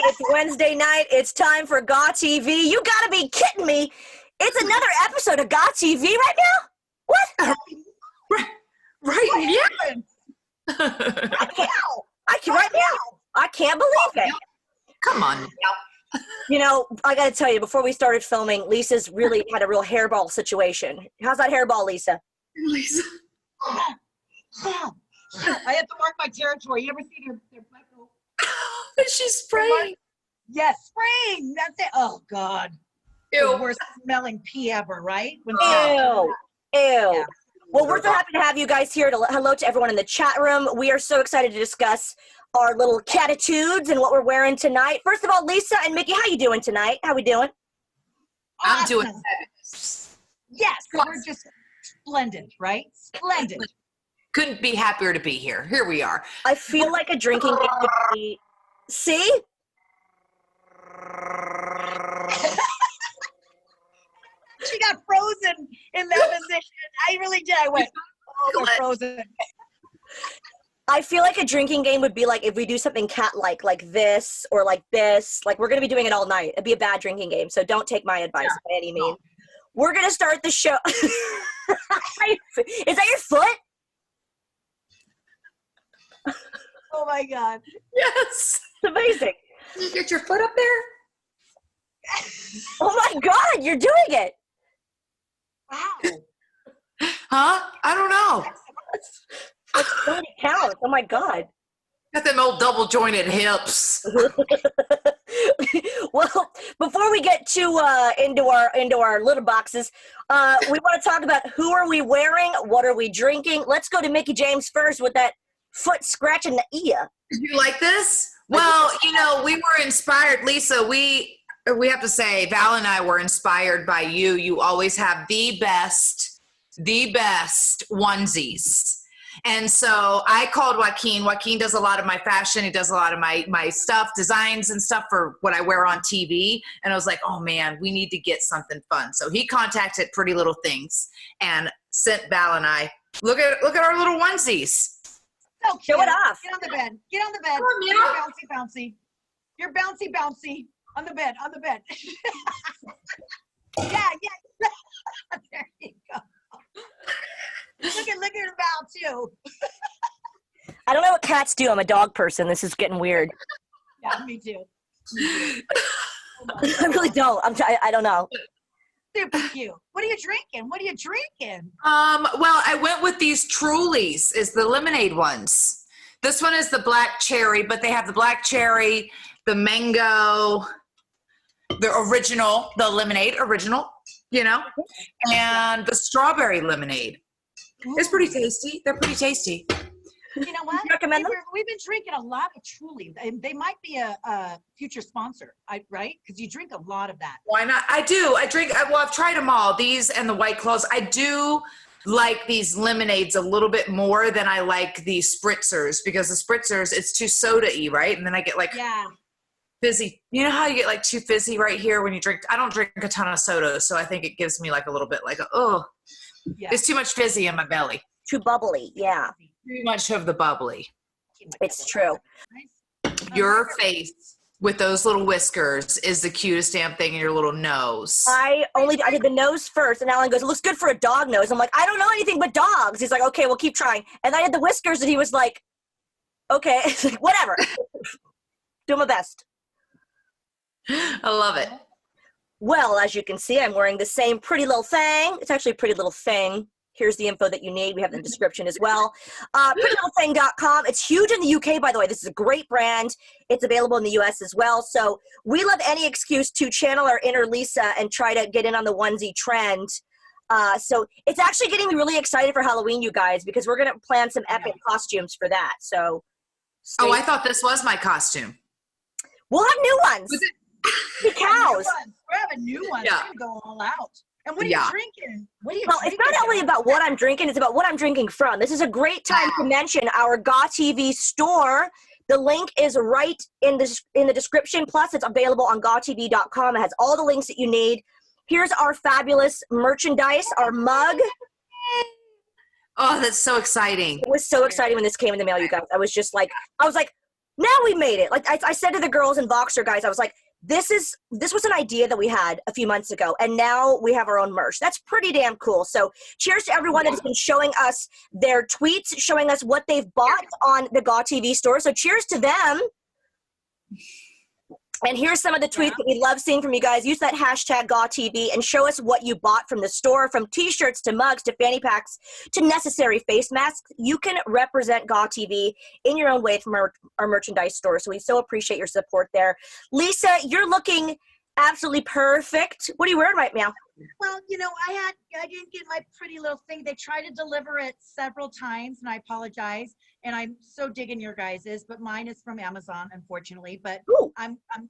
It's Wednesday night. It's time for GAW TV. You gotta be kidding me. It's another episode of GAW TV right now? What? Right, yeah. I can't believe it. Come on now. You know, I gotta tell you, before we started filming, Lisa's really had a real hairball situation. How's that hairball, Lisa? Lisa. I have to mark my territory. You ever see their butt go? She's spraying. Yes, spraying. That's it. Oh, God. Ew. The worst smelling pee ever, right? When Ew. Yeah. Well, we're so happy to have you guys here. Hello to everyone in the chat room. We are so excited to discuss our little Cattitudes and what we're wearing tonight. First of all, Lisa and Mickie, how you doing tonight? How we doing? Awesome. I'm doing fabulous. Yes, we're just splendid, right? Splendid. Couldn't be happier to be here. Here we are. I feel like a drinking game would be... See? She got frozen in that position. I really did. I went, oh, they're frozen. I feel like a drinking game would be like if we do something cat-like, like this or like this. Like, we're going to be doing it all night. It'd be a bad drinking game, so don't take my advice by any means. We're going to start the show. Is that your foot? Oh, my God. Yes. It's amazing. You get your foot up there? Oh, my God, you're doing it. Wow. Huh? I don't know. That's 30 counts. Oh, my God. Got them old double jointed hips. Well, before we get into our little boxes, we want to talk about who are we wearing, what are we drinking. Let's go to Mickie James first with that foot scratching the ear. Did you like this? Well, you know, we were inspired, Lisa. We have to say, Val and I were inspired by you. You always have the best onesies. And so I called Joaquin. Joaquin does a lot of my fashion. He does a lot of my stuff, designs and stuff for what I wear on TV. And I was like, oh man, we need to get something fun. So he contacted Pretty Little Things and sent Val and I, look at our little onesies. So Show it off. Get on the bed. Get on the bed. Come on, You're bouncy. You're bouncy. On the bed. Yeah. There you go. Look at Val too. I don't know what cats do. I'm a dog person. This is getting weird. Yeah, me too. I really don't. I don't know. Super cute. What are you drinking? Well, I went with these Trulies, is the lemonade ones. This one is the black cherry, but they have the black cherry, the mango, the original, the lemonade original, you know, and the strawberry lemonade. It's pretty tasty. They're pretty tasty. You know what? Recommend them? We've been drinking a lot of Truly. They might be a future sponsor, right? Because you drink a lot of that. Why not? I do. I've tried them all, these and the White Claws. I do like these lemonades a little bit more than I like the spritzers, because the spritzers, it's too soda-y, right? And then I get like fizzy. You know how you get like too fizzy right here when you drink? I don't drink a ton of soda, so I think it gives me like a little bit like, it's too much fizzy in my belly. Too bubbly, yeah. Too much of the bubbly. It's true. Your face with those little whiskers is the cutest damn thing in your little nose. I did the nose first, and Alan goes, it looks good for a dog nose. I'm like, I don't know anything but dogs. He's like, okay, we'll keep trying. And I did the whiskers, and he was like, okay, it's like, whatever. Do my best. I love it. Well, as you can see, I'm wearing the same Pretty Little Thing. It's actually a Pretty Little Thing. Here's the info that you need. We have the description as well. PrettyLittleThing.com. It's huge in the UK, by the way. This is a great brand. It's available in the US as well. So we love any excuse to channel our inner Lisa and try to get in on the onesie trend. So it's actually getting me really excited for Halloween, you guys, because we're going to plan some epic costumes for that. So I thought this was my costume. We'll have new ones. The cows. We're having new ones. Yeah. We're going to go all out. And what are you drinking? It's not only about what I'm drinking, it's about what I'm drinking from. This is a great time to mention our GAW TV store. The link is right in the description. Plus, it's available on GAWTV.com. It has all the links that you need. Here's our fabulous merchandise, our mug. Oh, that's so exciting. It was so exciting when this came in the mail, you guys. I was like, Now we made it. Like I said to the girls and Voxer guys, I was like, this was an idea that we had a few months ago, and now we have our own merch. That's pretty damn cool. So cheers to everyone that has been showing us their tweets, showing us what they've bought on the GAW TV store. So cheers to them. And here's some of the tweets that we love seeing from you guys. Use that hashtag GAWTV and show us what you bought from the store, from t-shirts to mugs to fanny packs to necessary face masks. You can represent GAW TV in your own way from our merchandise store. So we so appreciate your support there. Lisa, you're looking absolutely perfect. What are you wearing right now? Well, you know, I didn't get my pretty little thing. They tried to deliver it several times, and I apologize. And I'm so digging your guys's, but mine is from Amazon, unfortunately. But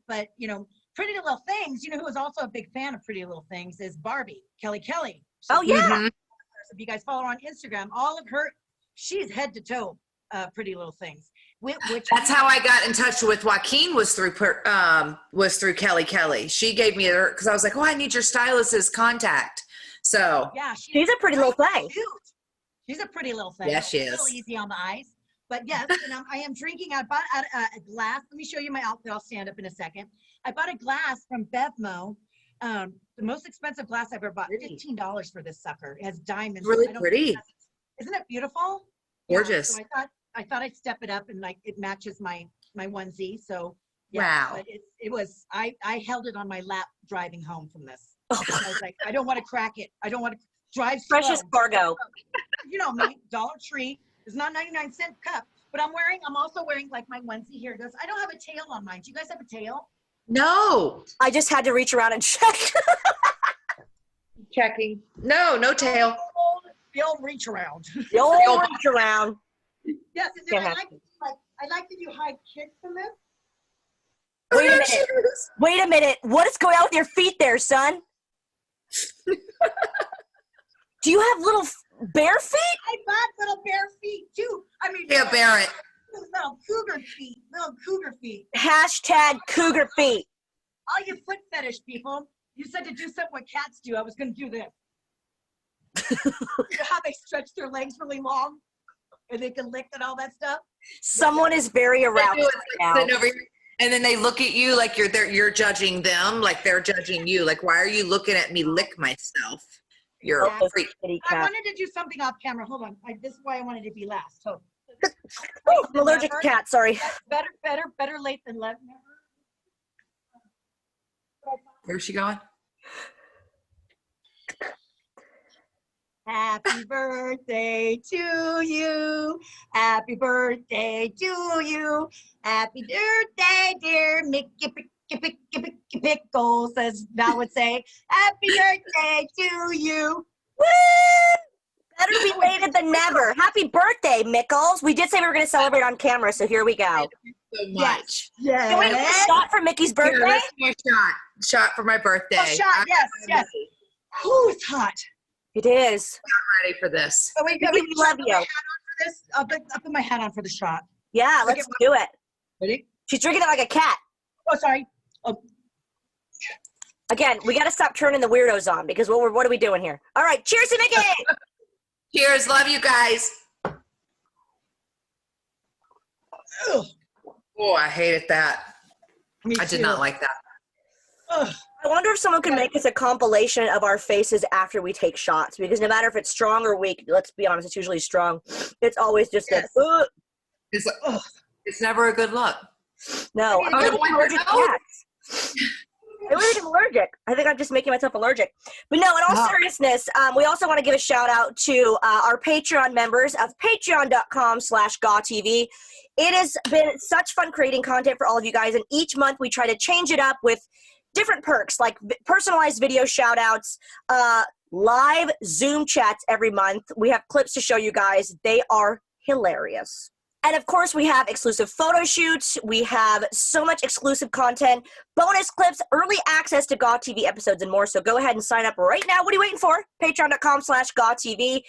but you know, Pretty Little Things. You know who is also a big fan of Pretty Little Things is Barbie, Kelly. Oh yeah. If you guys follow her on Instagram, all of her, she's head to toe Pretty Little Things. That's how I got in touch with Joaquin, was through Kelly. She gave me her, because I was like, oh, I need your stylist's contact. So yeah, she's a pretty little thing. Cute. She's a pretty little thing. Yeah, she is. A little easy on the eyes. But yes, and I am drinking. I bought a glass. Let me show you my outfit. I'll stand up in a second. I bought a glass from Bevmo. The most expensive glass I've ever bought. $15 for this sucker. It has diamonds. Really pretty. Isn't it beautiful? Gorgeous. Yeah, so I thought I'd step it up, and like it matches my onesie. So yeah, wow. But it was. I held it on my lap driving home from this. I was like, I don't want to crack it. I don't want to drive slow. Precious cargo. You know me, Dollar Tree. It's not 99-cent cup, but I'm also wearing like my onesie here. I don't have a tail on mine. Do you guys have a tail? No. I just had to reach around and check. Checking. No tail. The old reach around. The old reach around. Yes, and then I like to do high kicks in this. Wait a minute. What is going on with your feet there, son? Do you have little bare feet? I bought little bare feet too. I mean, yeah, Barrett. Little cougar feet. Hashtag cougar feet. All you foot fetish people, you said to do something what cats do. I was going to do this. You know how they stretch their legs really long and they can lick and all that stuff? Someone is very aroused right now. And then they look at you like you're judging them, like they're judging you. Like, why are you looking at me lick myself? You're a freak. I wanted to do something off camera. Hold on. This is why I wanted to be last. So, I'm allergic to cats. Sorry. Better late than never. Where's she going? Happy birthday to you. Happy birthday to you. Happy birthday, dear Mickey Pickles, as Val would say. Happy birthday to you. Woo! Better be later than never. Happy birthday, Mickles. We did say we were going to celebrate on camera, so here we go. Thank you so much. Yes. Can we do a shot for Mickey's birthday? Here, let's do a shot for my birthday. A shot, yes. Ooh, it's hot. It is. I'm ready for this. Oh, wait, we love you. I'll put my hat on for the shot. Yeah, let's do it. Ready? She's drinking it like a cat. Oh, sorry. Oh. Again, we got to stop turning the weirdos on because what are we doing here? All right, cheers to Mickey. Cheers. Love you guys. Ugh. Oh, I hated that. I did not like that. Ugh. I wonder if someone could make us a compilation of our faces after we take shots, because no matter if it's strong or weak, let's be honest, it's usually strong. It's always just It's never a good look. No, I'm allergic to cats. I really am allergic. I think I'm just making myself allergic. But no, in all seriousness, we also want to give a shout out to our Patreon members of patreon.com/GawTV. It has been such fun creating content for all of you guys, and each month we try to change it up with different perks like personalized video shout outs, live Zoom chats every month. We have clips to show you guys. They are hilarious. And of course, we have exclusive photo shoots. We have so much exclusive content, bonus clips, early access to GAW TV episodes, and more. So go ahead and sign up right now. What are you waiting for? Patreon.com/GAW TV.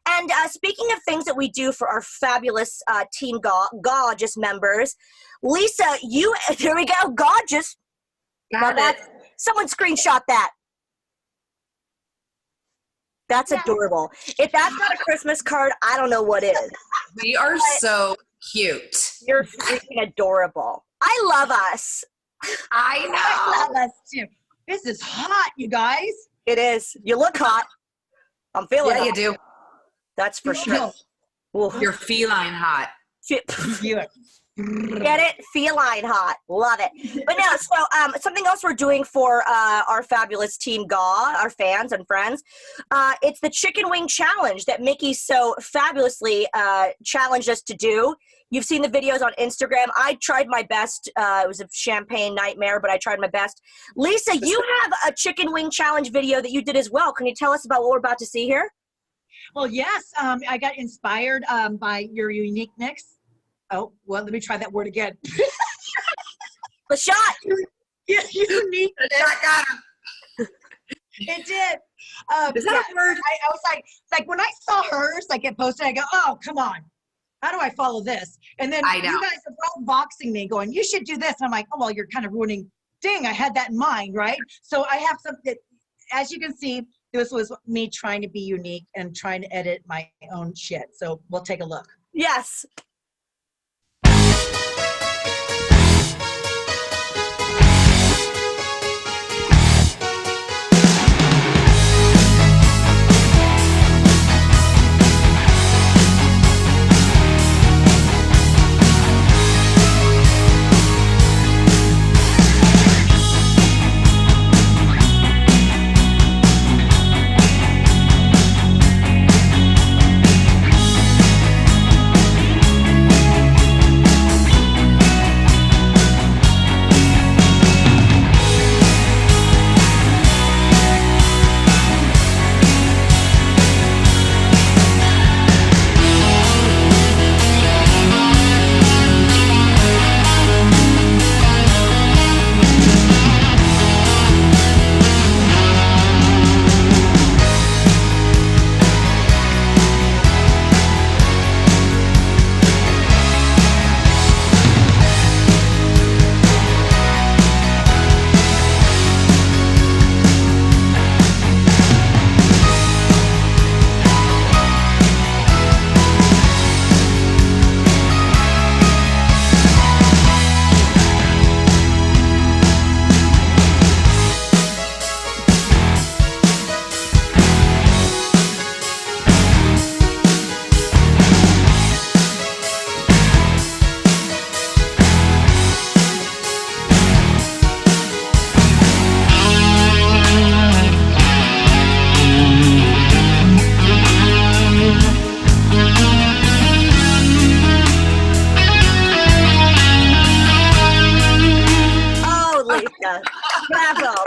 And speaking of things that we do for our fabulous Team Gorgeous members, Lisa, there we go, Gorgeous. Got it. Someone screenshot that. That's adorable. If that's not a Christmas card, I don't know what is. We are so cute. You're freaking adorable. I love us. I know. I love us too. This is hot, you guys. It is. You look hot. I'm feeling Yeah, hot. you do. That's for sure. Ooh. You're feline hot. Get it? Feline hot. Love it. But no, so something else we're doing for our fabulous team GAW, our fans and friends, it's the Chicken Wing Challenge that Mickie so fabulously challenged us to do. You've seen the videos on Instagram. I tried my best. It was a champagne nightmare, but I tried my best. Lisa, you have a Chicken Wing Challenge video that you did as well. Can you tell us about what we're about to see here? Well, yes, I got inspired by your uniqueness. Oh, well, let me try that word again. The shot. Yeah, unique. I got him. It did. Is that a word? I was like when I saw hers, like get posted, I go, oh, come on. How do I follow this? And then you guys are both boxing me going, you should do this. And I'm like, oh, well, you're kind of ruining. Dang, I had that in mind, right? So I have something, as you can see, this was me trying to be unique and trying to edit my own shit. So we'll take a look. Yes.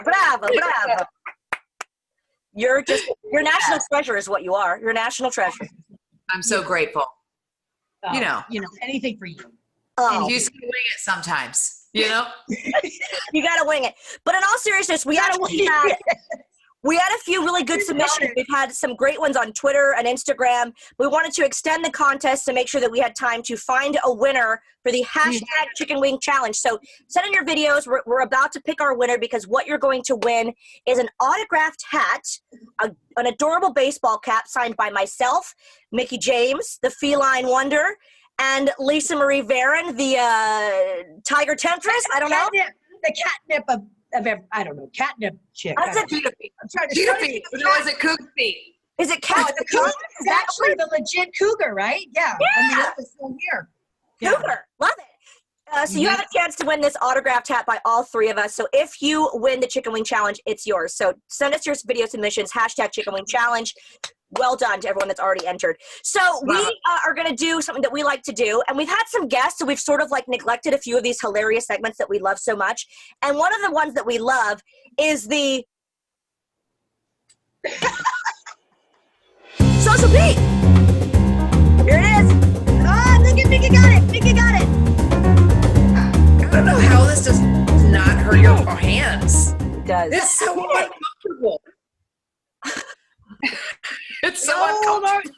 Bravo. You're national treasure is what you are. You're a national treasure. I'm so grateful. Oh, you know, anything for you. Oh. You just wing it sometimes, you know? You got to wing it. But in all seriousness, we had a few really good submissions. We've had some great ones on Twitter and Instagram. We wanted to extend the contest to make sure that we had time to find a winner for the hashtag Chicken Wing Challenge. So send in your videos. We're about to pick our winner because what you're going to win is an autographed hat, an adorable baseball cap signed by myself, Mickie James, the feline wonder, and Lisa Marie Varon, the tiger temptress. I don't know. The catnip of I don't know, catnip chick. That's a cheetah feet. Cheetah feet. No, is it cougar feet? Is it cat? The cougar is actually the legit cougar, right? Yeah. And the other one here. Cougar. Love it. So you have a chance to win this autographed hat by all three of us. So if you win the Chicken Wing Challenge, it's yours. So send us your video submissions, hashtag Chicken Wing Challenge. Well done to everyone that's already entered. So we are going to do something that we like to do. And we've had some guests, so we've sort of like neglected a few of these hilarious segments that we love so much. And one of the ones that we love is the Social Beat. Here it is. Oh, look at Mickie got it. Mickie got it. I don't know how this does not hurt your hands. It does. It's so uncomfortable. It's so uncomfortable.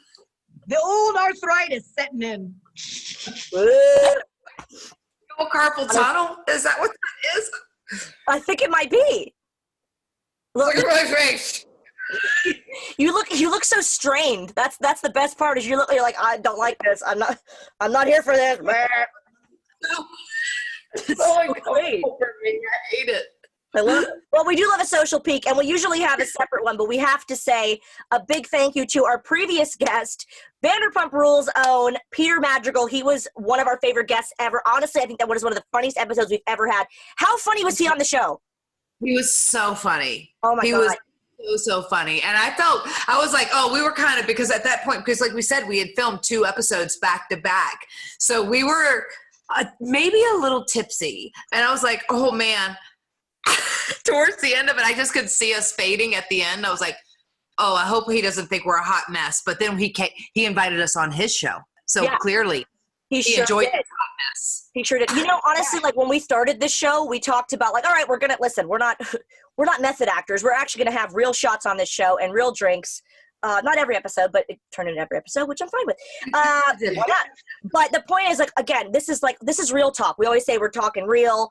The old arthritis setting in. Carpal tunnel? Is that what that is? I think it might be. Look at my face. You look so strained. That's the best part. Is you're like, I don't like this. I'm not here for this. Oh, great. For me. I hate it. I love it. Well, we do love a social peek, and we usually have a separate one, but we have to say a big thank you to our previous guest, Vanderpump Rules' own Peter Madrigal. He was one of our favorite guests ever. Honestly, I think that was one of the funniest episodes we've ever had. How funny was he on the show? He was so funny. Oh, my God. He was so funny. And I was like, we were kind of, because at that point, because like we said, we had filmed 2 episodes back to back. So we were maybe a little tipsy. And I was like, oh, man. Towards the end of it, I just could see us fading at the end. I was like, oh, I hope he doesn't think we're a hot mess. But then he invited us on his show. So clearly he sure enjoyed the hot mess. He sure did. You know, honestly, like when we started this show, we talked about like, all right, we're not method actors. We're actually going to have real shots on this show and real drinks. Not every episode, but it turned into every episode, which I'm fine with. But the point is, like, again, this is real talk. We always say we're talking real.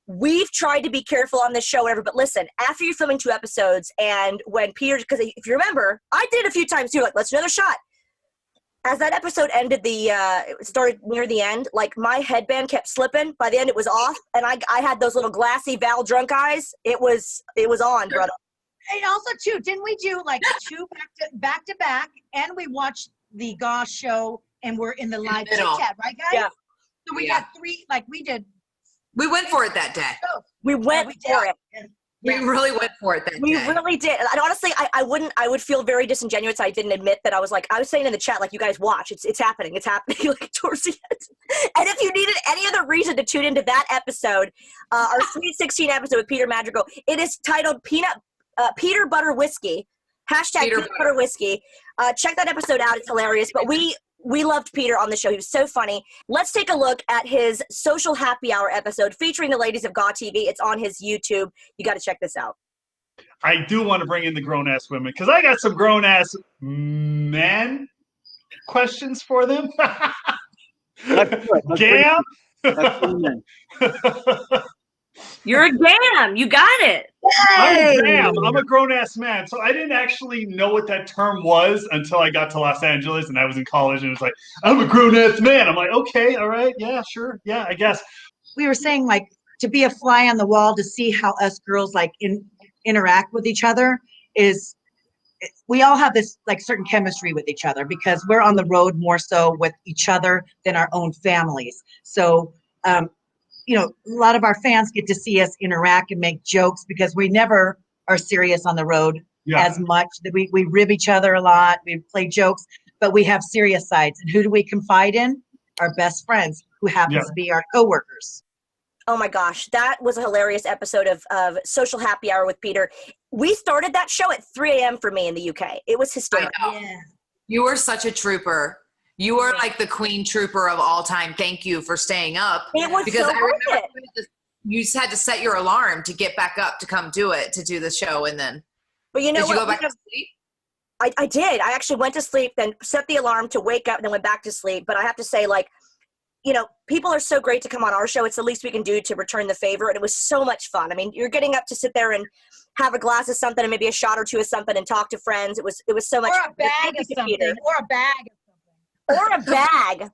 We've tried to be careful on this show, whatever, but listen, after you're filming 2 episodes and when Peter, because if you remember, I did a few times too, like, let's do another shot. As that episode ended, it started near the end, like my headband kept slipping. By the end, it was off, and I had those little glassy Val drunk eyes. It was on, brother. And also, too, didn't we do like 2 back to back, and we watched the GAW show, and we're in the live chit chat, right, guys? Yeah. So we got 3, like we did. We went for it that day. We went for it. We really went for it that day. We really did. And honestly, I would feel very disingenuous if I didn't admit that I was saying in the chat, like, you guys watch, it's happening like towards the end. And if you needed any other reason to tune into that episode, our Sweet 16 episode with Peter Madrigal, it is titled Peter Butter Whiskey, #Peter Butter Whiskey. Check that episode out. It's hilarious. But we loved Peter on the show. He was so funny. Let's take a look at his social happy hour episode featuring the ladies of GAW TV. It's on his YouTube. You got to check this out. I do want to bring in the grown-ass women because I got some grown-ass men questions for them. Gam? You're a gam. You got it. I'm a gam. I'm a grown-ass man. So I didn't actually know what that term was until I got to Los Angeles and I was in college and it was like, I'm a grown-ass man. I'm like, okay, all right. Yeah, sure. Yeah, I guess. We were saying like to be a fly on the wall to see how us girls like interact with each other is we all have this like certain chemistry with each other because we're on the road more so with each other than our own families. So, a lot of our fans get to see us interact and make jokes because we never are serious on the road as much. We rib each other a lot. We play jokes, but we have serious sides. And who do we confide in? Our best friends, who happens to be our coworkers. Oh my gosh, that was a hilarious episode of Social Happy Hour with Peter. We started that show at 3 a.m. for me in the UK. It was hysterical. Yeah. You were such a trooper. You are like the queen trooper of all time. Thank you for staying up. It was because so I remember you just had to set your alarm to get back up to come do the show, and then. But you know did you go back to sleep? I did. I actually went to sleep, then set the alarm to wake up, then went back to sleep. But I have to say, like, people are so great to come on our show. It's the least we can do to return the favor, and it was so much fun. I mean, you're getting up to sit there and have a glass of something and maybe a shot or two of something and talk to friends. It was so much fun. Or a bag of something. Or a bag.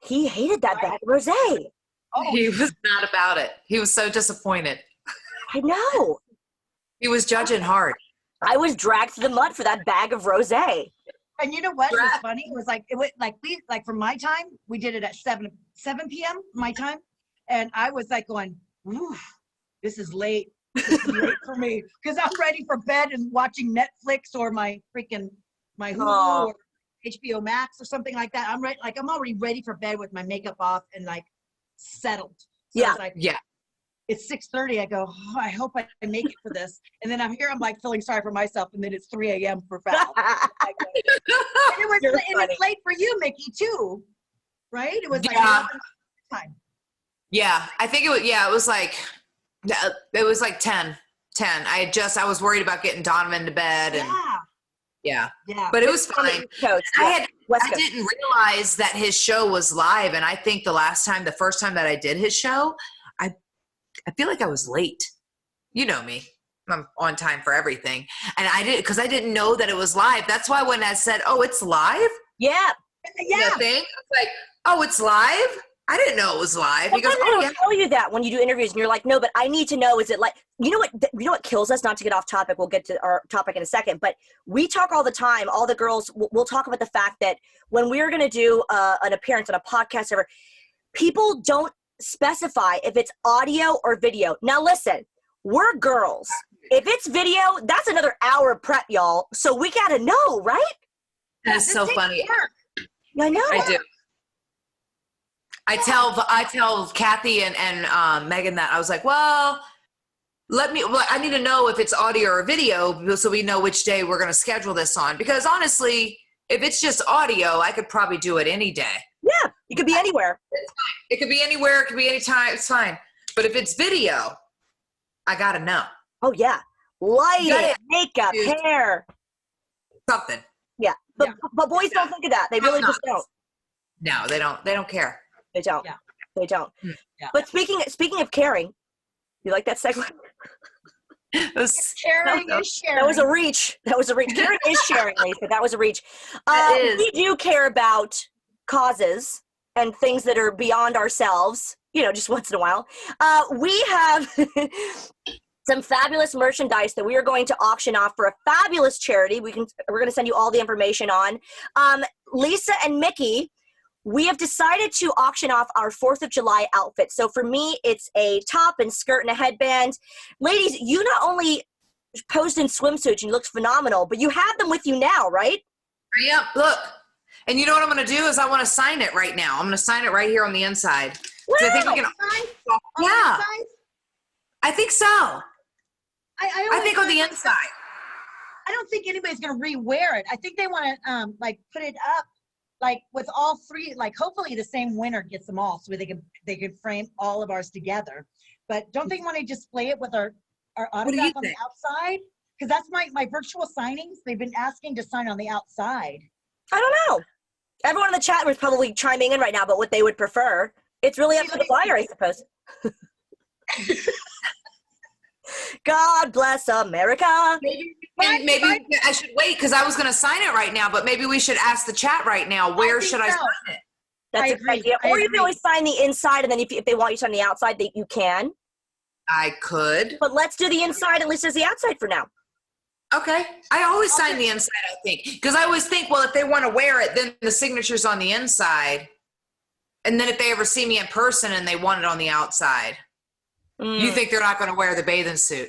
He hated that bag of rosé. Oh, he was not about it. He was so disappointed. I know. He was judging hard. I was dragged through the mud for that bag of rosé. And you know what was funny? It was like for my time, we did it at 7 p.m. my time, and I was like going, "Ooh, this is late. This is late for me," because I'm ready for bed and watching Netflix or my Hulu or HBO Max or something like that. I'm ready. Like I'm already ready for bed with my makeup off and like settled. So it's 6:30. I go, oh, I hope I make it for this. And then I'm like feeling sorry for myself. And then it's 3 a.m. for Val. It was late for you, Mickie, too, right? It was like time. Yeah, I think it was. Yeah, it was like 10. I was worried about getting Donovan to bed and. Yeah. But it was fine. I didn't realize that his show was live. And I think the first time that I did his show, I feel like I was late. You know me. I'm on time for everything. And because I didn't know that it was live. That's why when I said, oh, it's live? Yeah. Thing, I was like, oh, it's live? I didn't know it was live. He Sometimes goes, they oh, don't yeah. tell you that when you do interviews, and you're like, no, but I need to know. Is it like, you know what kills us? Not to get off topic. We'll get to our topic in a second. But we talk all the time. All the girls, we'll talk about the fact that when we're going to do an appearance on a podcast, or people don't specify if it's audio or video. Now, listen, we're girls. If it's video, that's another hour prep, y'all. So we got to know, right? That's so funny. I know. I do. I tell Kathy and Megan that I was like, well, I need to know if it's audio or video so we know which day we're going to schedule this on. Because honestly, if it's just audio, I could probably do it any day. Yeah, you could be anywhere. It's fine. It could be anywhere. It could be anytime. It's fine. But if it's video, I got to know. Oh, yeah. Lighting, makeup, Dude. hair. Something. Yeah. But boys don't think of that. They really just don't. No, they don't. They don't care. They don't. Yeah. They don't. Yeah. But speaking of caring, you like that segue? Sharing is sharing. That was a reach. Caring is sharing, Lisa. That was a reach. We do care about causes and things that are beyond ourselves, just once in a while. We have some fabulous merchandise that we are going to auction off for a fabulous charity. We're going to send you all the information on. Lisa and Mickie, we have decided to auction off our 4th of July outfit. So for me, it's a top and skirt and a headband. Ladies, you not only posed in swimsuits and you looked phenomenal, but you have them with you now, right? Yeah, look. And you know what I'm going to do is I want to sign it right now. I'm going to sign it right here on the inside. So I think we can. Yeah, I think so. I think on the inside. I don't think anybody's going to rewear it. I think they want to put it up with all three. Hopefully the same winner gets them all, so they can frame all of ours together. But don't they want to display it with our autograph on the outside? Because that's my virtual signings. They've been asking to sign on the outside. I don't know. Everyone in the chat was probably chiming in right now about what they would prefer. It's really up to the buyer, I suppose. God bless America. Maybe I should wait because I was going to sign it right now, but maybe we should ask the chat right now. Where should I sign it? That's a good idea. Or you can always sign the inside, and then if they want you to sign the outside, you can. I could. But let's do the inside and Lisa's the outside for now. Okay. I always sign the inside, I think. Because I always think, well, if they want to wear it, then the signature's on the inside. And then if they ever see me in person and they want it on the outside, you think they're not going to wear the bathing suit.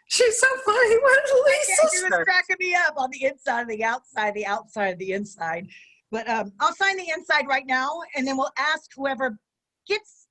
She's so funny. What is Lisa? You're cracking me up on the inside of the outside, the outside of the inside. But I'll sign the inside right now, and then we'll ask whoever gets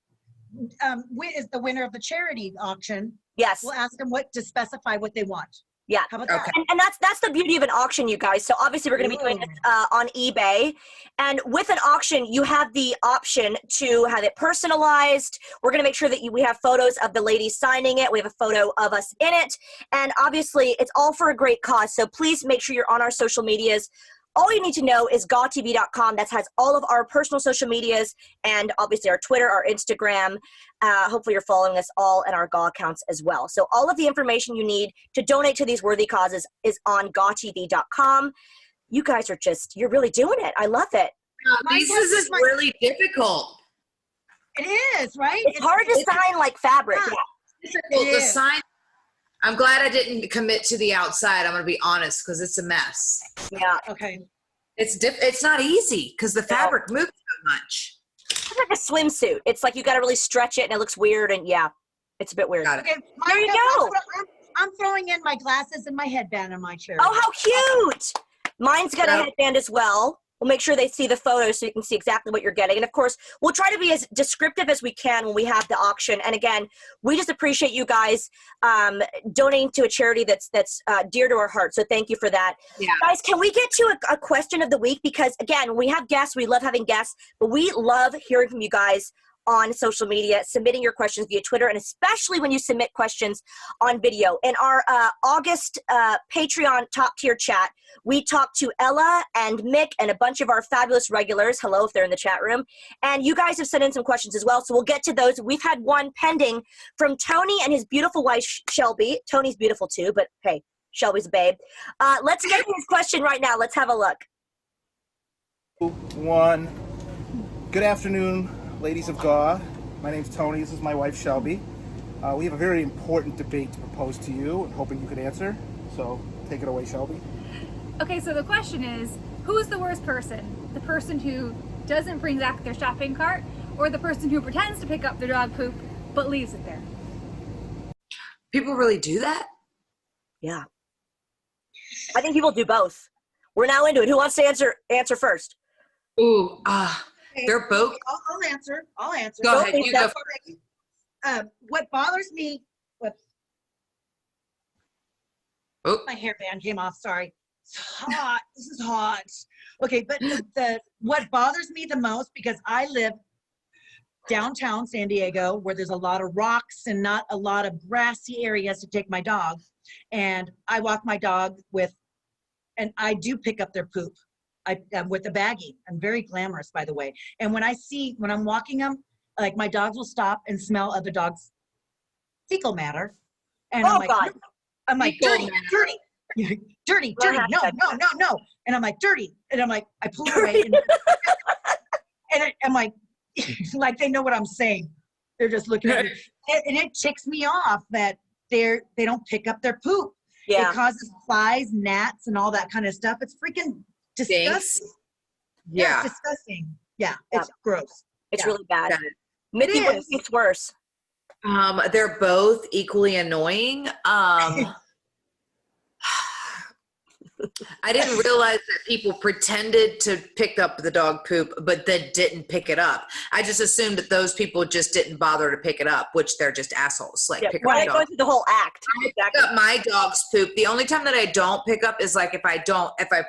is the winner of the charity auction. Yes. We'll ask them to specify what they want. Yeah. How about that? And that's the beauty of an auction, you guys. So obviously we're going to be doing this on eBay. And with an auction, you have the option to have it personalized. We're going to make sure that we have photos of the ladies signing it. We have a photo of us in it. And obviously it's all for a great cause. So please make sure you're on our social medias. All you need to know is GAWtv.com. That has all of our personal social medias and obviously our Twitter, our Instagram. Hopefully you're following us all and our GAW accounts as well. So all of the information you need to donate to these worthy causes is on GAWtv.com. You guys are you're really doing it. I love it. This is really difficult. It is, right? It's hard to sign like fabric. Yeah. Difficult to sign. I'm glad I didn't commit to the outside. I'm going to be honest because it's a mess. Yeah. Okay. It's not easy because the fabric moves so much. It's like a swimsuit. It's like you got to really stretch it and it looks weird and it's a bit weird. Got it. Okay. There you go. I'm throwing in my glasses and my headband on my chair. Oh, how cute. Mine's got a headband as well. We'll make sure they see the photo so you can see exactly what you're getting. And of course, we'll try to be as descriptive as we can when we have the auction. And again, we just appreciate you guys donating to a charity that's dear to our heart. So thank you for that. Yeah. Guys, can we get to a question of the week? Because again, when we have guests, we love having guests, but we love hearing from you guys on social media, submitting your questions via Twitter, and especially when you submit questions on video. In our August Patreon top tier chat, we talked to Ella and Mick and a bunch of our fabulous regulars. Hello, if they're in the chat room. And you guys have sent in some questions as well, so we'll get to those. We've had one pending from Tony and his beautiful wife, Shelby. Tony's beautiful too, but hey, Shelby's a babe. Let's get to his question right now. Let's have a look. One. Good afternoon, ladies of GAW. My name's Tony. This is my wife, Shelby. We have a very important debate to propose to you, and hoping you could answer. So take it away, Shelby. Okay, so the question is, who's the worst person? The person who doesn't bring back their shopping cart, or the person who pretends to pick up their dog poop but leaves it there? People really do that? Yeah. I think people do both. We're now into it. Who wants to answer first? Ooh, they're both. I'll answer. Go ahead. You go. What bothers me, Oh. my hairband came off, sorry. It's hot. This is hot. Okay, but what bothers me the most, because I live downtown San Diego where there's a lot of rocks and not a lot of grassy areas to take my dog. And I walk my dog and I do pick up their poop. With a baggie. I'm very glamorous, by the way. And when I'm walking them, like my dogs will stop and smell other dogs' fecal matter. And I'm like, God. I'm like, dirty. No. And I'm like, dirty. And I'm like, I pull it away. And I'm like, like they know what I'm saying. They're just looking at me. And it ticks me off that they don't pick up their poop. Yeah. It causes flies, gnats, and all that kind of stuff. It's freaking disgusting. Thanks. Yeah, it's disgusting. Yeah, it's gross. It's really bad. Got it. Mickie, what do you think's worse? They're both equally annoying. I didn't realize that people pretended to pick up the dog poop, but then didn't pick it up. I just assumed that those people just didn't bother to pick it up, which they're just assholes. Like, pick up Right, the going dog. through the whole act. I pick up my dog's poop. The only time that I don't pick up is like if I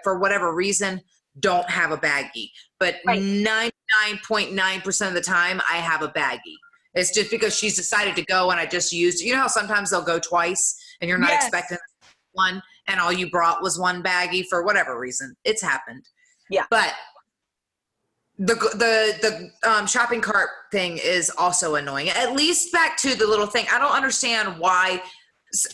for whatever reason don't have a baggie. But 99.9% of the time I have a baggie. It's just because she's decided to go and I just used, you know how sometimes they'll go twice and you're not expecting one and all you brought was one baggie for whatever reason. It's happened. Yeah. But the shopping cart thing is also annoying. At least back to the little thing. I don't understand why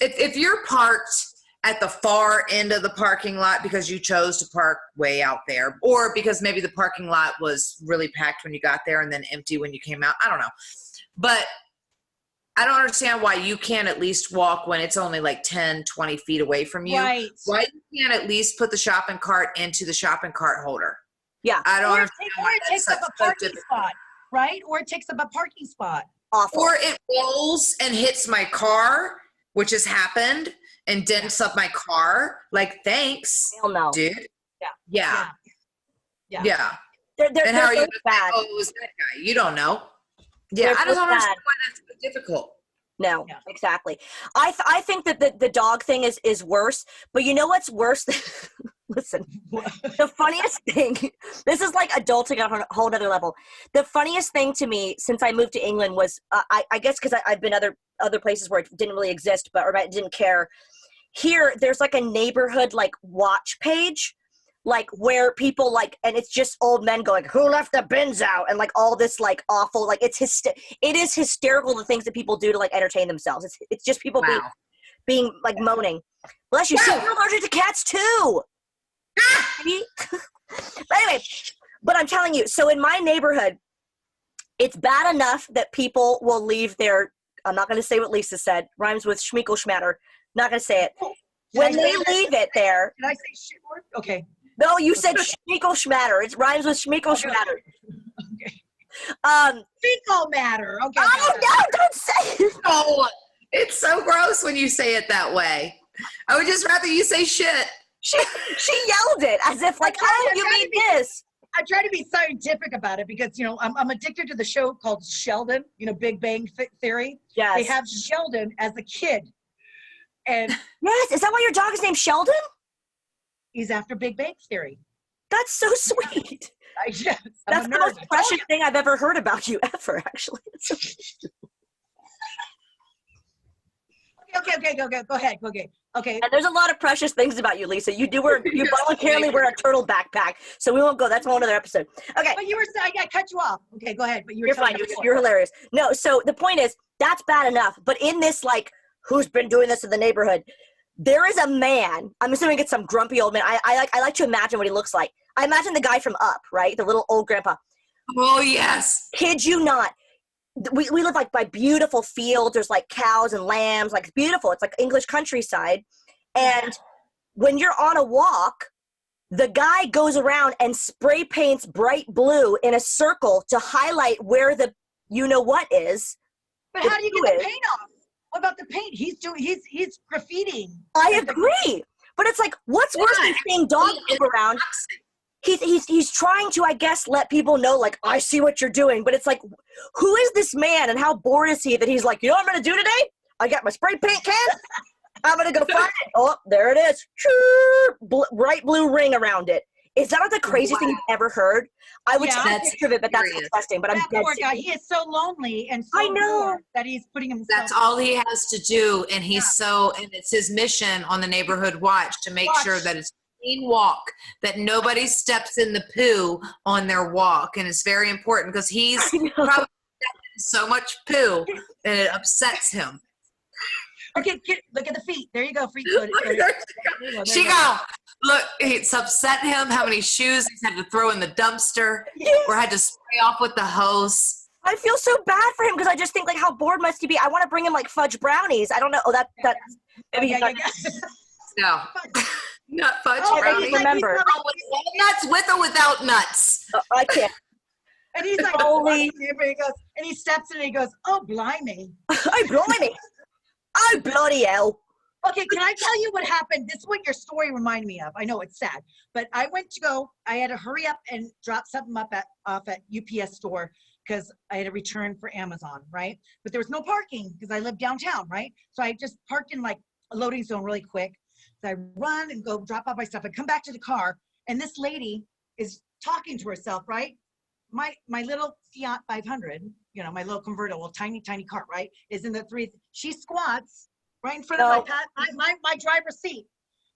if you're parked at the far end of the parking lot because you chose to park way out there, or because maybe the parking lot was really packed when you got there and then empty when you came out. I don't know. But I don't understand why you can't at least walk when it's only like 10, 20 feet away from you. Right. Why you can't at least put the shopping cart into the shopping cart holder. Yeah. I don't understand. Or it takes up a parking spot, right? Or it takes up a parking spot. Awful. Or it rolls and hits my car, which has happened, and dents up my car. Like, thanks, Hell no. dude. Yeah. They're and how are you bad. Oh, it was that guy. You don't know. Yeah, I don't understand why that's so difficult. No, exactly. I think that the dog thing is worse, but you know what's worse? Listen, the funniest thing, this is like adulting on a whole other level. The funniest thing to me since I moved to England was, I guess because I've been other places where it didn't really exist, or I didn't care. Here, there's like a neighborhood like watch page, like where people like, and it's just old men going, who left the bins out? And like all this like awful, like it is hysterical, the things that people do to like entertain themselves. It's just people being like moaning. Bless you. See, you're allergic to cats too. But anyway, but I'm telling you, so in my neighborhood, it's bad enough that people will leave their, I'm not going to say what Lisa said, rhymes with schmeekle schmatter. Not going to say it. When they leave it there. Did I say shit word? Okay. No, you said schmeekle schmatter. It rhymes with schmeekle schmatter. Okay. Fecal matter. Okay. Oh, no, don't say it. Oh, it's so gross when you say it that way. I would just rather you say shit. She yelled it as if like, oh, you mean this. I try to be scientific about it because, you know, I'm addicted to the show called Sheldon, you know, Big Bang Theory. Yes. They have Sheldon as a kid. And yes, is that why your dog is named Sheldon? He's after Big Bang Theory. That's so sweet. Yes, that's the most precious thing I've ever heard about you ever, actually. Okay, go ahead. Okay. And there's a lot of precious things about you, Lisa. You voluntarily wear a turtle backpack, so we won't go. That's a whole other episode. Okay. But you were saying, I cut you off. Okay, go ahead. But you're fine. You're hilarious. No, so the point is, that's bad enough. But in this, like, who's been doing this in the neighborhood, there is a man. I'm assuming it's some grumpy old man. I like to imagine what he looks like. I imagine the guy from Up, right? The little old grandpa. Oh, yes. Kid you not. We live like by beautiful fields. There's like cows and lambs. Like, it's beautiful. It's like English countryside. And when you're on a walk, the guy goes around and spray paints bright blue in a circle to highlight where the you-know-what is. But how do you get the paint off? What about the paint? He's graffitiing. I agree. But it's like, what's worse than seeing dog poop around? He's trying to, I guess, let people know, like, I see what you're doing. But it's like, who is this man and how bored is he that he's like, you know what I'm going to do today? I got my spray paint can. I'm going to go find it. Oh, there it is. Bright blue ring around it. Is that not the craziest thing you've ever heard? I would take a picture of it, but that's disgusting. But I'm dead poor guy. He is so lonely and so I know bored that he's putting himself. That's all he has to do, and he's and it's his mission on the Neighborhood Watch to make sure that it's a clean walk, that nobody steps in the poo on their walk, and it's very important because he's probably stepped in so much poo and it upsets him. Okay, look at the feet. There you go, feet. She go. Look, it's upset him how many shoes he's had to throw in the dumpster or had to spray off with the hose. I feel so bad for him because I just think, like, how bored must he be? I want to bring him, like, fudge brownies. I don't know. Oh, maybe he's not. No, not fudge I brownies. remember. Nuts with or without nuts. I can't. And he's like, holy. He goes, and he steps in and he goes, oh, blimey. Oh, blimey. Oh, bloody hell. Okay, can I tell you what happened? This is what your story reminded me of. I know it's sad, but I had to hurry up and drop something off at UPS store because I had to return for Amazon, right? But there was no parking because I live downtown, right? So I just parked in like a loading zone really quick. So I run and go drop off my stuff. I come back to the car and this lady is talking to herself, right? My little Fiat 500, you know, my little convertible, tiny car, right? Is in the she squats right in front of my driver's seat,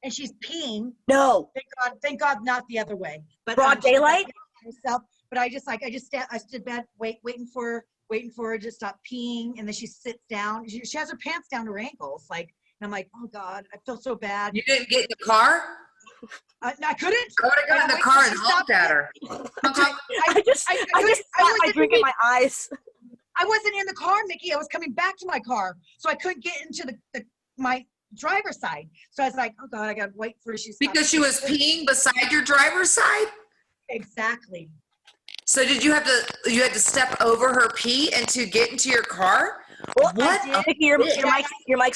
and she's peeing. No. Thank God, not the other way. But broad daylight. Herself, but I stood back, waiting for her to stop peeing, and then she sits down. She has her pants down to her ankles, like, and I'm like, oh God, I feel so bad. You didn't get in the car? I couldn't. I would have got in the car and honked at her. I just got my drink in my eyes. I wasn't in the car, Mickie. I was coming back to my car, so I couldn't get into my driver's side. So I was like, oh God, I got to wait for her. Because she was peeing beside your driver's side? Exactly. So you had to step over her pee and to get into your car? Well, what? Your mic's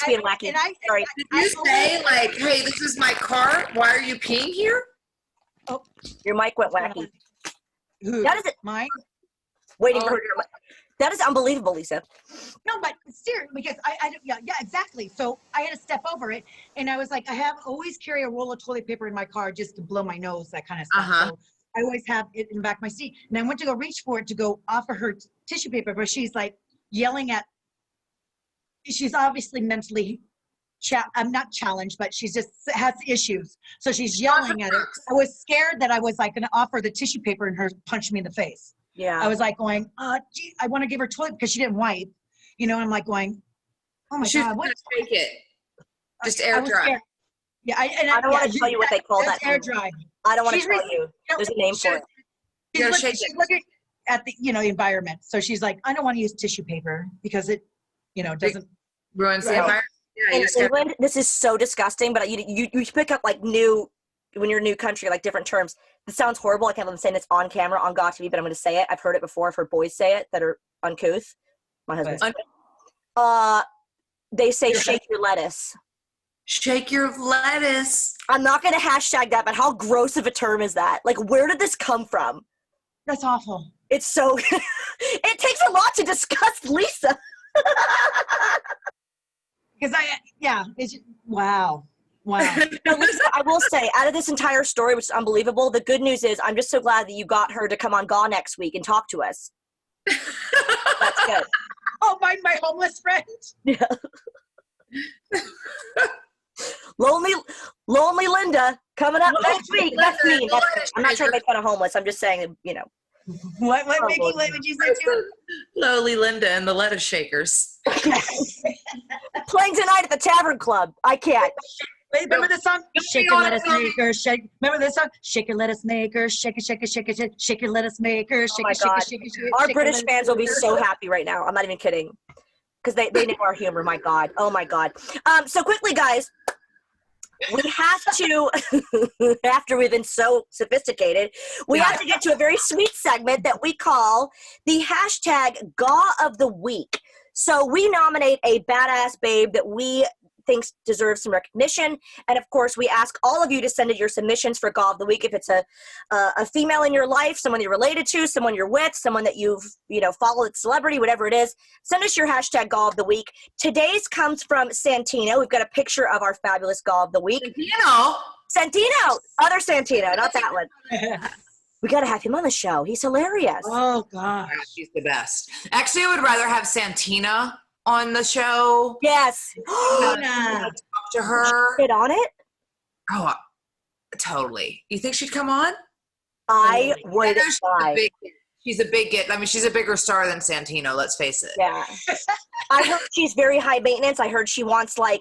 being wacky. Sorry. Did you say, like, hey, this is my car. Why are you peeing here? Oh, your mic went wacky. That is it. Mine? Waiting for her. That is unbelievable, Lisa. No, but seriously, because yeah, exactly. So I had to step over it, and I was like, always carry a roll of toilet paper in my car just to blow my nose, that kind of stuff. So I always have it in the back of my seat. And I went to go reach for it to go offer her tissue paper, but she's like yelling at. She's obviously mentally, I'm not challenged, but she just has issues. So she's yelling at her. I was scared that I was like going to offer the tissue paper and her punch me in the face. Yeah. I was like going, gee, I want to give her toilet because she didn't wipe, you know. And I'm like going, oh my God, what? Take it. Just air dry. Yeah, I don't want to tell you what they call that. Air dry. I don't want to tell you. There's a name for it. She's looking at the environment. So she's like, I don't want to use tissue paper because it, doesn't ruins the environment. Yeah, in England, this is so disgusting. But you pick up like when you're a new country, like different terms. This sounds horrible. I can't believe I'm saying it's on camera on GAW TV, but I'm going to say it. I've heard it before. I've heard boys say it that are uncouth. My husband. They say shake your lettuce. Shake your lettuce. I'm not going to hashtag that, but how gross of a term is that? Like, where did this come from? That's awful. It's so. It takes a lot to discuss, Lisa. Because wow. Now, Lisa, I will say, out of this entire story, which is unbelievable, the good news is I'm just so glad that you got her to come on GAW next week and talk to us. That's good. Oh, my homeless friend? Yeah. Lonely Linda coming up next week. That's me. I'm not trying to make fun of homeless. I'm just saying, What Mickie, what would you say to Lowly Linda and the lettuce shakers. Playing tonight at the Tavern Club. I can't. Wait, remember this song? Don't Shake be it, on let it, us Tony. make her shake. Remember this song? Shake it, let us make her shake it, shake it, shake it, shake it, shake it, let us make her shake my it, shake God. it, shake it, shake it. Our shake it, British let us fans will make be her. so happy right now. I'm not even kidding. Because they know our humor, my God. Oh my God. So quickly, guys, we have to, after we've been so sophisticated, we have to get to a very sweet segment that we call the hashtag GAW of the Week. So we nominate a badass babe that we think deserves some recognition. And of course, we ask all of you to send in your submissions for GAW of the Week. If it's a female in your life, someone you're related to, someone you're with, someone that you've, followed, celebrity, whatever it is, send us your hashtag GAW of the Week. Today's comes from Santino. We've got a picture of our fabulous GAW of the Week. Santino, other Santino, not that one. We got to have him on the show. He's hilarious. Oh, gosh. She's the best. Actually, I would rather have Santina on the show. Yes. Talk to her. Get on it? Oh, totally. You think she'd come on? I would She's try. She's a big get. I mean, she's a bigger star than Santino, let's face it. Yeah. I heard she's very high maintenance. I heard she wants a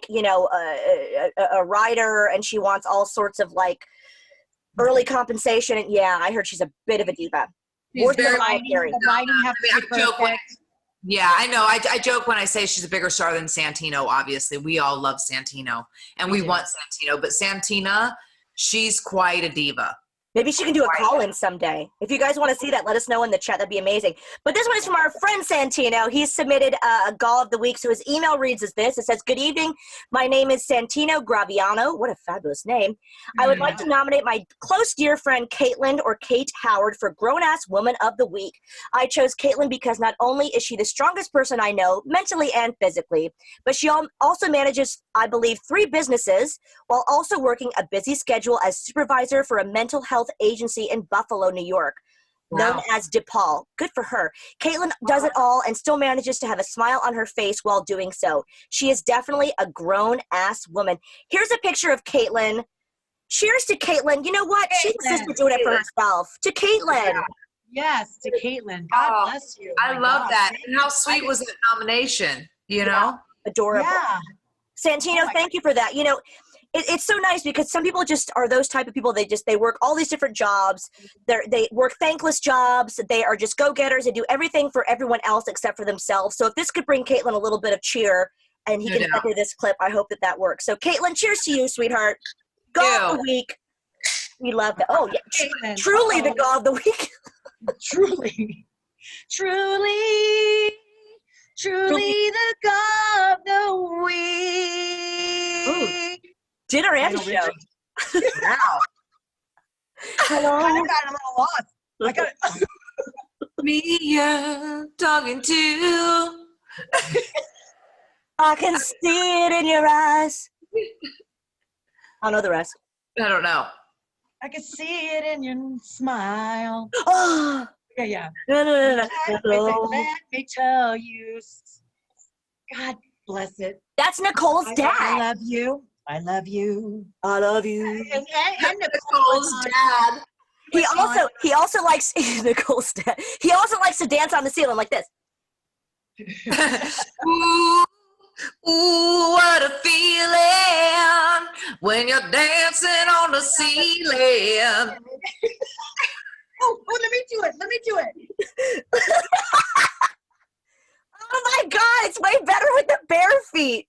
rider, and she wants all sorts of early compensation. And yeah, I heard she's a bit of a diva. She's very The writing have to be perfect. Yeah, I know. I joke when I say she's a bigger star than Santino. Obviously, we all love Santino, and we want Santino. But Santina, she's quite a diva. Maybe she can do a call-in someday. If you guys want to see that, let us know in the chat. That'd be amazing. But this one is from our friend Santino. He's submitted a GAW of the Week. So his email reads as this. It says, "Good evening. My name is Santino Graviano." What a fabulous name. "I would like to nominate my close dear friend Caitlin, or Kate Howard, for Grown-Ass Woman of the Week. I chose Caitlin because not only is she the strongest person I know, mentally and physically, but she also manages, I believe, 3 businesses while also working a busy schedule as supervisor for a mental health agency in Buffalo, New York, known as DePaul. Good for her. Caitlin does it all and still manages to have a smile on her face while doing so. She is definitely a grown-ass woman." Here's a picture of Caitlin. Cheers to Caitlin. You know what? She's insisted doing it for herself. To Caitlin. Yeah. Yes, to Caitlin. God bless you. I love that. And how sweet was that nomination, you know? Adorable. Yeah. Santino, thank you for that. It's so nice because some people just are those type of people. They work all these different jobs. They work thankless jobs. They are just go-getters. They do everything for everyone else except for themselves. So if this could bring Caitlin a little bit of cheer and he can enter this clip, I hope that works. So Caitlin, cheers to you, sweetheart. GAW of the Week. We love that. Oh, yeah. Caitlin. Truly the GAW of the Week. Truly the GAW of the Week. Ooh. Dinner and a show. Wow. Hello. I got a little lost. I got Me, talking to. I can see it in your eyes. I know the rest. I don't know. I can see it in your smile. Oh. Yeah. No. Let me tell you. God bless it. That's Nicole's I dad. love you. I love you. I love you. And Nicole's dad. He also likes Nicole's dad. He also likes to dance on the ceiling like this. Ooh, what a feeling when you're dancing on the ceiling. Oh, let me do it. Oh my God, it's way better with the bare feet.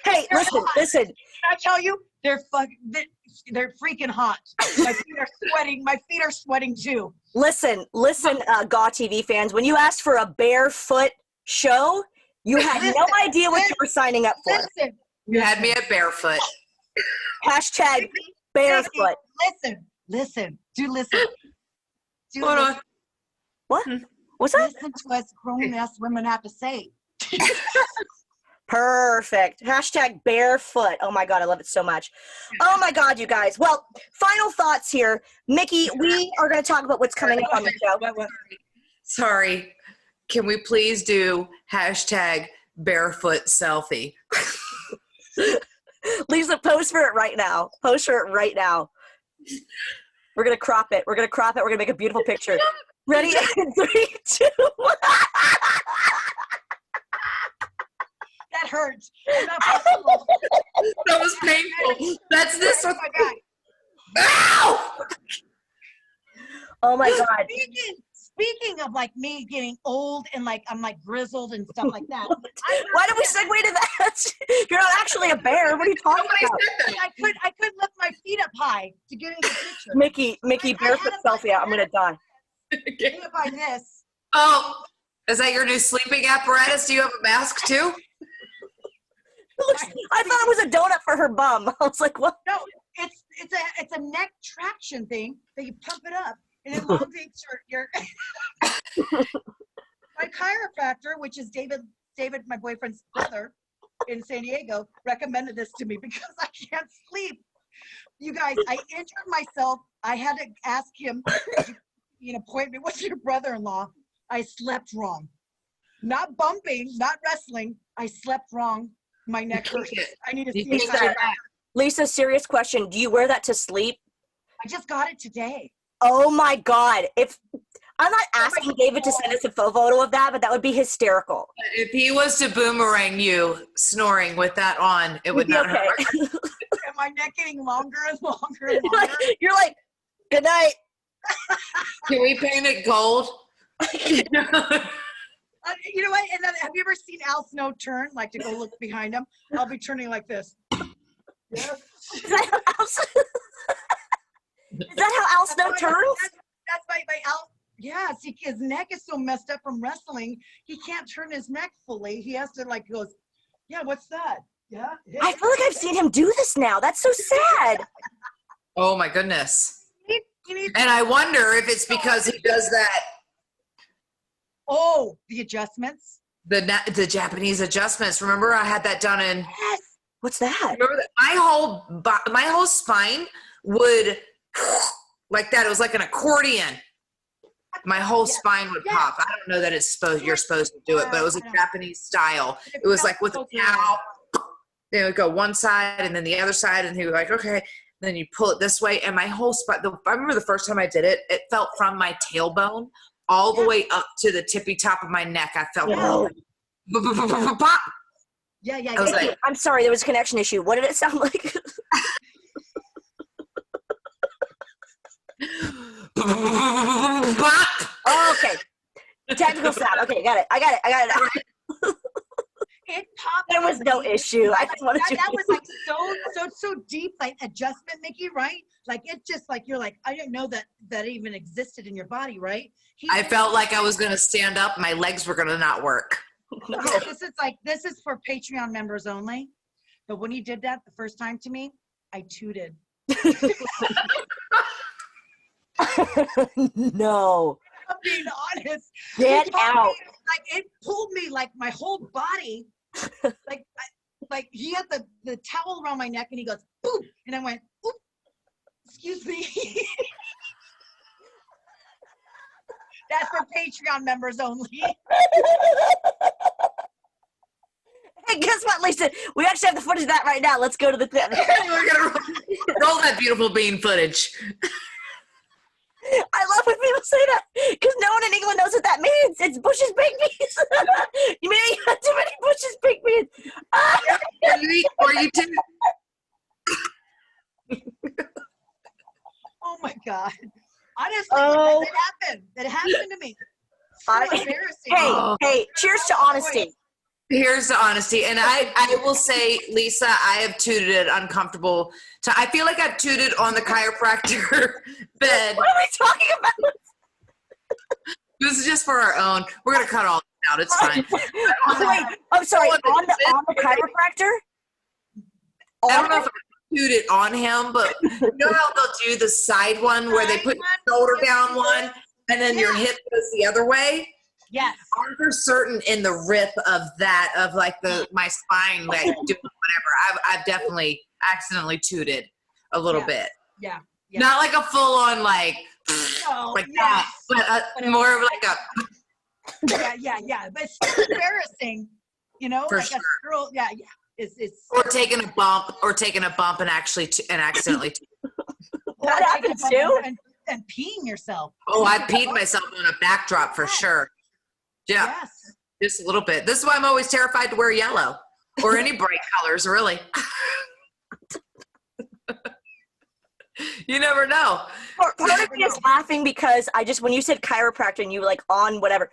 Hey, listen. Can I tell you? They're freaking hot. My feet are sweating too. Listen, GAW TV fans. When you asked for a barefoot show, you had no idea what you were signing up for. Listen. You had me at barefoot. Hashtag barefoot. Listen. Do listen. Hold on. What? What's that? Listen to us grown-ass women have to say. Perfect. Hashtag barefoot. Oh my God, I love it so much. Oh my God, you guys. Well, final thoughts here. Mickie, we are going to talk about what's coming up on the show. Sorry. Can we please do hashtag barefoot selfie? Lisa, post for it right now. We're going to crop it. We're going to make a beautiful picture. Ready? 3, 2, 1. That hurts. That was painful. like me getting old and like I'm like grizzled and stuff like that. Why did we segue to that? You're not actually a bear. What are you talking about? I couldn't lift my feet up high to get in the picture. Mickey, barefoot selfie. I'm gonna die. Get by this. Oh, is that your new sleeping apparatus? Do you have a mask too? I thought it was a donut for her bum. I was like, what? No, it's a neck traction thing that you pump it up and it elongates your my chiropractor, which is David, my boyfriend's brother in San Diego, recommended this to me because I can't sleep. You guys, I injured myself. I had to ask him, point me with your brother-in-law. I slept wrong. Not bumping, not wrestling. I slept wrong. My neck hurts. I need to see a Lisa, serious question. Do you wear that to sleep? I just got it today. Oh my God. If I'm not asking David to send us a photo of that, but that would be hysterical. If he was to boomerang you snoring with that on, it would not hurt. Am my neck getting longer and longer and longer? You're like, good night. Can we paint it gold? You know what? And then, have you ever seen Al Snow turn, like to go look behind him? I'll be turning like this. Yeah. Is that how Al Snow turns? That's my Al. Yeah, see, his neck is so messed up from wrestling. He can't turn his neck fully. He has to goes, yeah, what's that? Yeah. I feel like I've seen him do this now. That's so sad. Oh my goodness. And I wonder if it's because he does that. Oh, the adjustments. The Japanese adjustments. Remember, I had that done in. Yes. What's that? Remember that my whole spine would like that. It was like an accordion. My whole spine would pop. I don't know that you're supposed to do it, but it was a Japanese style. It was like with a towel. They would go one side and then the other side, and he was like, okay. Then you pull it this way, and my whole spine. I remember the first time I did it, it felt from my tailbone all the way up to the tippy top of my neck. I felt pop. Yeah. I was like, I'm sorry, there was a connection issue. What did it sound like? pop. Oh, okay. Technical sound. Okay, got it. I got it. It popped. There was no issue. I just wanted to. That was like so deep, like adjustment, Mickey, right? Like it just like you're like, I didn't know that even existed in your body, right? I felt like I was going to stand up. My legs were going to not work. No. This is for Patreon members only. But when he did that the first time to me, I tooted. No. I'm being honest. Get out. It pulled me like my whole body. like he had the towel around my neck and he goes, boop. And I went, oop, excuse me. That's for Patreon members only. Hey, guess what, Lisa? We actually have the footage of that right now. Let's go to the We're going to roll that beautiful bean footage. I love when people say that because no one in England knows what that means. It's Bush's baked beans. You mean you had too many Bush's baked beans? Or you did. Oh my God. Honestly, that happened. That happened to me. So embarrassing. Hey, cheers to honesty. Here's the honesty. And I will say, Lisa, I have tooted it uncomfortable. I feel like I've tooted on the chiropractor bed. What are we talking about? This is just for our own. We're going to cut all this out. It's fine. Wait, I'm sorry. On the chiropractor? I don't know if I tooted on him, but you know how they'll do the side one where they put your shoulder down one and then your hip goes the other way? Yes. I'm for certain in the rip of that, of like my spine, like doing whatever. I've definitely accidentally tooted a little bit. Yeah. Not like a full on like that, but more of like a. Yeah. But it's still embarrassing, For like sure. a girl. Yeah. It's Or taking a bump and accidentally. That happens too. And peeing yourself. Oh, I peed myself on a backdrop for sure. Yeah, Yes. just a little bit. This is why I'm always terrified to wear yellow or any bright colors, really. You never know. Part of me is laughing because when you said chiropractor and you were like on whatever,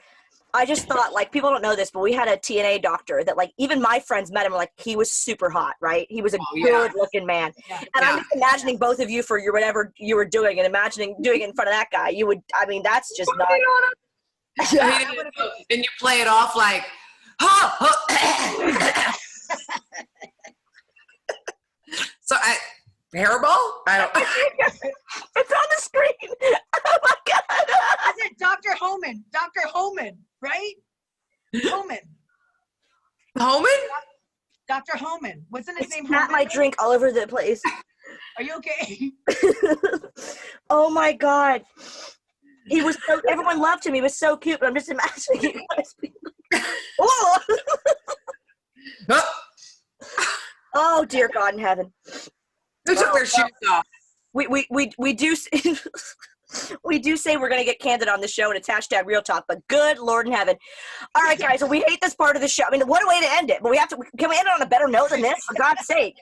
I just thought, like, people don't know this, but we had a TNA doctor that, like, even my friends met him, like, he was super hot, right? He was a good-looking man. Yeah. And I'm just imagining both of you for your whatever you were doing and imagining doing it in front of that guy. You would, I mean, that's just not. And you play it off like, so hairball? I don't. It's on the screen. Oh my God. Is it Dr. Homan? Dr. Homan, right? Homan. Homan? Dr. Homan. Wasn't his name Not Homan? my drink all over the place. Are you okay? Oh my God. He was so, everyone loved him. He was so cute, but I'm just imagining you guys being like, oh! Oh, dear God in heaven. Who took their shoes off? We do we do say we're going to get candid on the show and attach #real talk, but good Lord in heaven. All right, guys, well, we hate this part of the show. I mean, what a way to end it. But can we end it on a better note than this? For God's sake.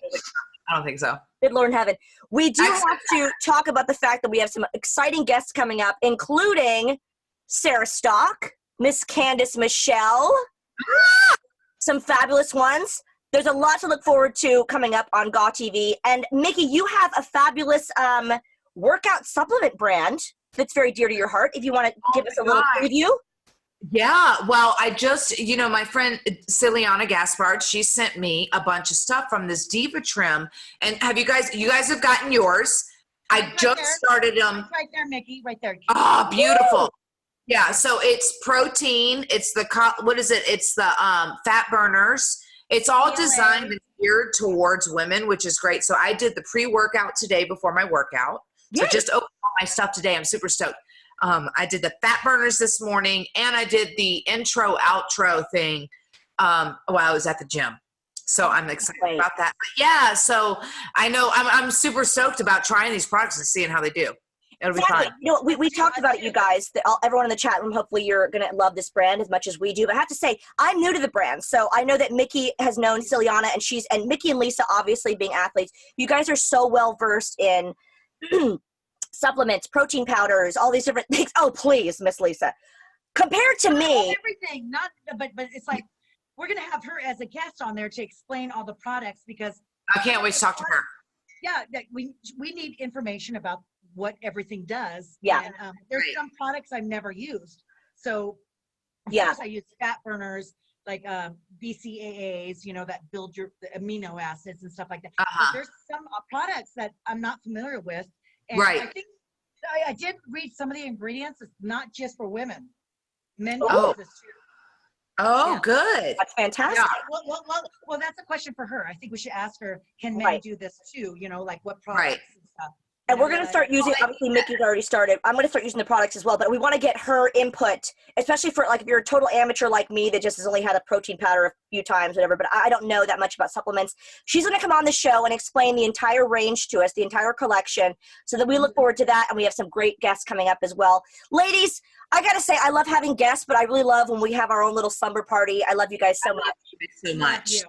I don't think so. Good Lord in heaven. We do have to talk about the fact that we have some exciting guests coming up, including Sarah Stock, Miss Candice Michelle, some fabulous ones. There's a lot to look forward to coming up on GAW TV. And Mickie, you have a fabulous workout supplement brand that's very dear to your heart. If you want to give us a little preview. Yeah, well, I just, my friend Ciliana Gaspard, she sent me a bunch of stuff from this Diva Trim. And you guys have gotten yours. I just started them. Right there, Mickie, right there. Oh, beautiful. Woo! Yeah, so it's protein. It's the, what is it? It's the fat burners. It's all designed and geared towards women, which is great. So I did the pre-workout today before my workout. So just opened all my stuff today. I'm super stoked. I did the fat burners this morning, and I did the intro outro thing while I was at the gym. So I'm excited about that. But yeah, so I know I'm super stoked about trying these products and seeing how they do. It'll be fun. We talked about it, you guys. Everyone in the chat room, hopefully you're going to love this brand as much as we do. But I have to say, I'm new to the brand. So I know that Mickie has known Ciliana, and Mickie and Lisa, obviously being athletes, you guys are so well-versed in supplements, protein powders, all these different things. Oh, please, Miss Lisa. Compared to me. Everything. But it's like, we're going to have her as a guest on there to explain all the products because. I can't wait to talk to her. Yeah, we need information about what everything does. Yeah. And there's some products I've never used. So of course I use fat burners like BCAAs, that build your the amino acids and stuff like that. But there's some products that I'm not familiar with. And I think I did read some of the ingredients. It's not just for women. Men use this too. Oh, good. That's fantastic. Yeah. Well, that's a question for her. I think we should ask her, can men do this too? Like what products and stuff. And we're going to start using, obviously Mickey's already started. I'm going to start using the products as well, but we want to get her input, especially for like if you're a total amateur like me that just has only had a protein powder a few times, whatever, but I don't know that much about supplements. She's going to come on the show and explain the entire range to us, the entire collection, so that we look forward to that, and we have some great guests coming up as well. Ladies, I got to say, I love having guests, but I really love when we have our own little slumber party. I love you guys so much. So much.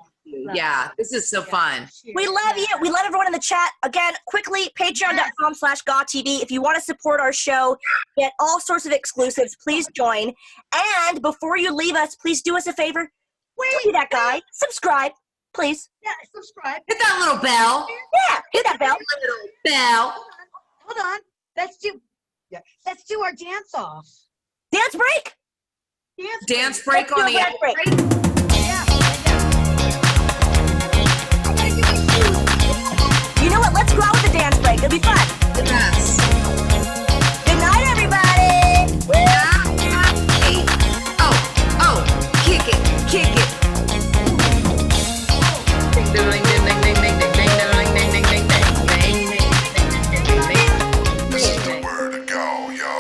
Yeah, this is so fun. We love you. We love everyone in the chat. Again, quickly, patreon.com/GawTV. If you want to support our show, get all sorts of exclusives, please join. And before you leave us, please do us a favor. Don't be that guy. Subscribe, please. Yeah, subscribe. Hit that little bell. Yeah, hit that bell. Little bell. Hold on. Let's do our dance off. Dance break. Dance break on the dance break. You know what? Let's go out with the dance break. It'll be fun. Yes. Good night, everybody. Hey. Oh, kick it, kick it. Ding, ding, ding, ding, ding, ding, ding, ding, ding, ding, ding, ding, ding, ding, ding. This is the word to go, yo.